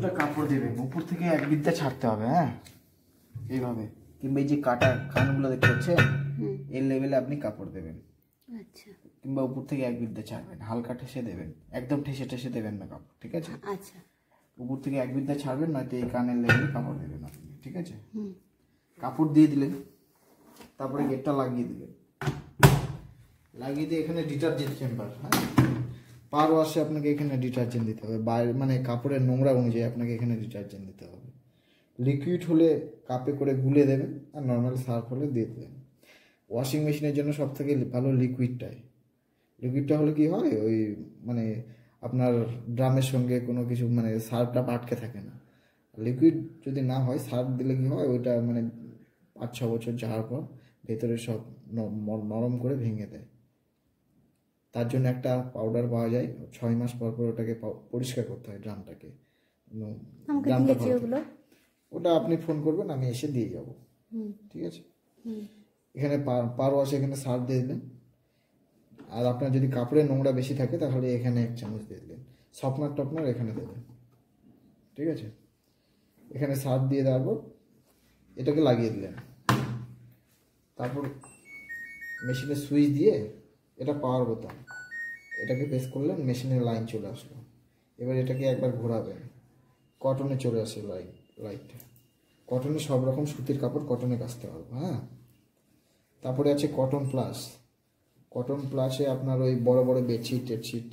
দুটো কাপড় দেবেন, উপর থেকে এক বিদ্যা ছাড়তে হবে, হ্যাঁ এইভাবে, কিংবা এই যে কাটা কানগুলো দেখতে পাচ্ছেন এই লেভেলে আপনি কাপড় দেবেন। আচ্ছা। কিংবা উপর থেকে এক বিদ্যা ছাড়বেন, হালকা ঠেসে দেবেন, একদম ঠেসে ঠেসে দেবেন না কাপড়, ঠিক আছে? আচ্ছা। উপর থেকে এক বিদ্যা ছাড়বেন, নয়তো এই কানের লেভেলে কাপড় দেবেন আপনি, ঠিক আছে? কাপড় দিয়ে দিলেন, তারপরে গেটটা লাগিয়ে দিলেন, লাগিয়ে দিয়ে এখানে ডিটারজেন্ট চেম্বার, হ্যাঁ পার ওয়াশে আপনাকে এখানে ডিটারজেন্ট দিতে হবে, বাইরে মানে কাপড়ের নোংরা অনুযায়ী আপনাকে এখানে ডিটারজেন্ট দিতে হবে। লিকুইড হলে কাপে করে গুলে দেবেন, আর নর্মাল সার্ফ হলে দিয়ে দেবেন। ওয়াশিং মেশিনের জন্য সব থেকে ভালো লিকুইডটাই। লিকুইডটা হলে কি হয়, ওই মানে আপনার ড্রামের সঙ্গে কোনো কিছু মানে সার্ফটা আটকে থাকে না। লিকুইড যদি না হয়, সার্ফ দিলে কি হয়, ওইটা মানে 5-6 বছর যাওয়ার পর ভেতরে সব নরম করে ভেঙে দেয়। তার জন্য একটা পাউডার পাওয়া যায়, 6 মাস পর পর ওটাকে পরিষ্কার করতে হয় ড্রামটাকে। ওটা আপনি ফোন করবেন, আমি এসে দিয়ে যাব, ঠিক আছে? এখানে পার ওয়াশে এখানে সার্ফ দিয়ে দিলেন, আর আপনার যদি কাপড়ের নোংরা বেশি থাকে তাহলে এখানে 1 চামচ দিয়ে দিলেন, সফটনার টপনার এখানে দেবেন, ঠিক আছে? এখানে সার্ফ দিয়ে দেওয়ার পর এটাকে লাগিয়ে দিলেন, তারপর মেশিনের সুইচ দিয়ে, এটা পাওয়ার বোতাম, এটাকে প্রেস করলেন, মেশিনের লাইন চলে আসলো। এবার এটাকে একবার ঘোরাবেন, কটনে চলে আসে লাইটটা। কটনে সব রকম সুতির কাপড় কটনে কাচতে পারবো, হ্যাঁ। তারপরে আছে কটন প্লাস। কটন প্লাসে আপনার ওই বড় বড় বেডশিট টেডশিট,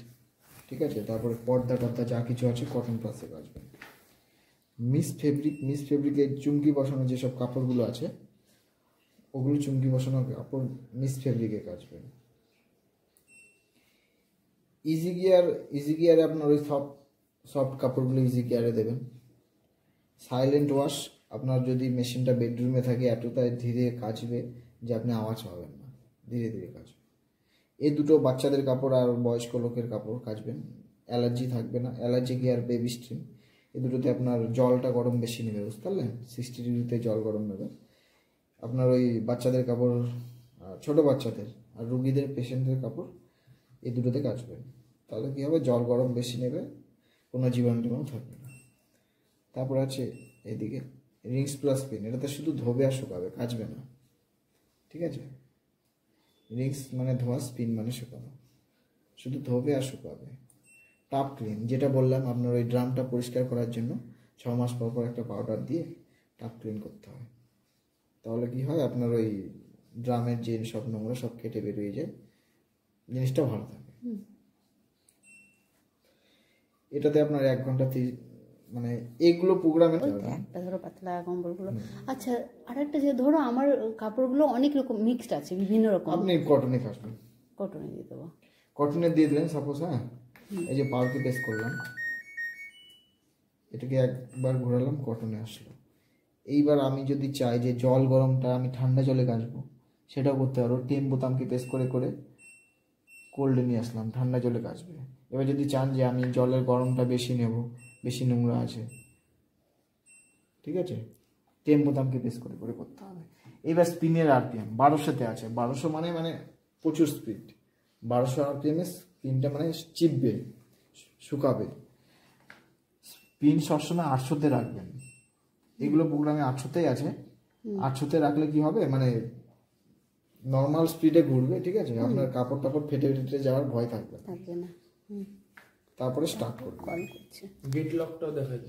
ঠিক আছে? তারপরে পর্দা টর্দা যা কিছু আছে কটন প্লাসে কাচবেন। মিস ফেব্রিকের চুমকি বসানো যেসব কাপড়গুলো আছে, ওগুলো চুমকি বসানো কাপড় মিস ফেব্রিকে কাচবেন। ইজি গিয়ারে আপনার ওই সফট কাপড়গুলো ইজি গিয়ারে দেবেন। সাইলেন্ট ওয়াশ, আপনার যদি মেশিনটা বেডরুমে থাকে এতটাই ধীরে কাচবে যে আপনি আওয়াজ পাবেন না, ধীরে ধীরে কাচবে। এই দুটো বাচ্চাদের কাপড় আর বয়স্ক লোকের কাপড় কাচবেন, অ্যালার্জি থাকবে না। অ্যালার্জি গিয়ার বেবি স্ট্রিম, এই দুটোতে আপনার জলটা গরম বেশি নেবে, বুঝতে পারলেন? 60 ডিগ্রিতে জল গরম নেবে। আপনার ওই বাচ্চাদের কাপড়, ছোট বাচ্চাদের আর রুগীদের পেশেন্টদের কাপড়, এই দুটোতে কাচবেন। তাহলে কী হবে, জল গরম বেশি নেবে, কোনো জীবাণু টিবাণু থাকবে না। তারপর আছে এদিকে রিংস প্লাস পিন, এটাতে শুধু ধোবে আর শুকাবে, কাচবে না, ঠিক আছে? রিংস মানে ধোয়া, স্পিন মানে শুকানো, শুধু ধোবে আর শুকাবে। টাপ ক্লিন, যেটা বললাম আপনার ওই ড্রামটা পরিষ্কার করার জন্য 6 মাস পর পর একটা পাউডার দিয়ে টাপ ক্লিন করতে হয়। তাহলে কি হয়, আপনার ওই ড্রামের যে সব নোংরা সব কেটে বেরিয়ে যায়, জিনিসটা ভালো থাকে। এটাতে আপনার 1 ঘন্টা মানে এইগুলো প্রোগ্রামে একটা ধরো পাতলা কম্বলগুলো। আচ্ছা, আরেকটা যে ধরো আমার কাপড়গুলো অনেক রকম মিক্সড আছে, বিভিন্ন রকম, আপনি কটনে কাচবেন। কটনে দিয়ে দেবো, কটনে দিয়ে দিলেন সাপোজ, হ্যাঁ। এই যে পাওয়ারকে প্রেস করলাম, এটাকে একবার ঘোরালাম, কটনে আসলো। এইবার আমি যদি চাই যে জল গরমটা আমি ঠান্ডা জলে কাচবো, সেটাও করতে পারবো। টেম বোতামকে প্রেস করে করে কোল্ডে নিয়ে আসলাম, ঠান্ডা জলে কাচবে। এবার যদি চান যে আমি জলের গরমটা বেশি নেব, বেশি নোংরা আছে, ঠিক আছে, টেম বোতামকে প্রেস করে করে করতে হবে। এবার স্পিনের আরপিএম 1200-তে আছে। 1200 মানে প্রচুর স্পিড। 1200 আরপিএমে স্পিনটা মানে চিপবে, শুকাবে। স্পিন সবসময় 800-তে রাখবেন। এগুলো প্রোগ্রামে 800-তেই আছে। 800-তে রাখলে কি হবে, মানে নর্মাল স্পিডে ঘুরবে, ঠিক আছে? আপনার কাপড় টাপড় ফেটে ফেটে যাওয়ার ভয় থাকবে না। তারপরে স্টার্ট করবে। কল করছে, গেট লকটাও দেখা যায়।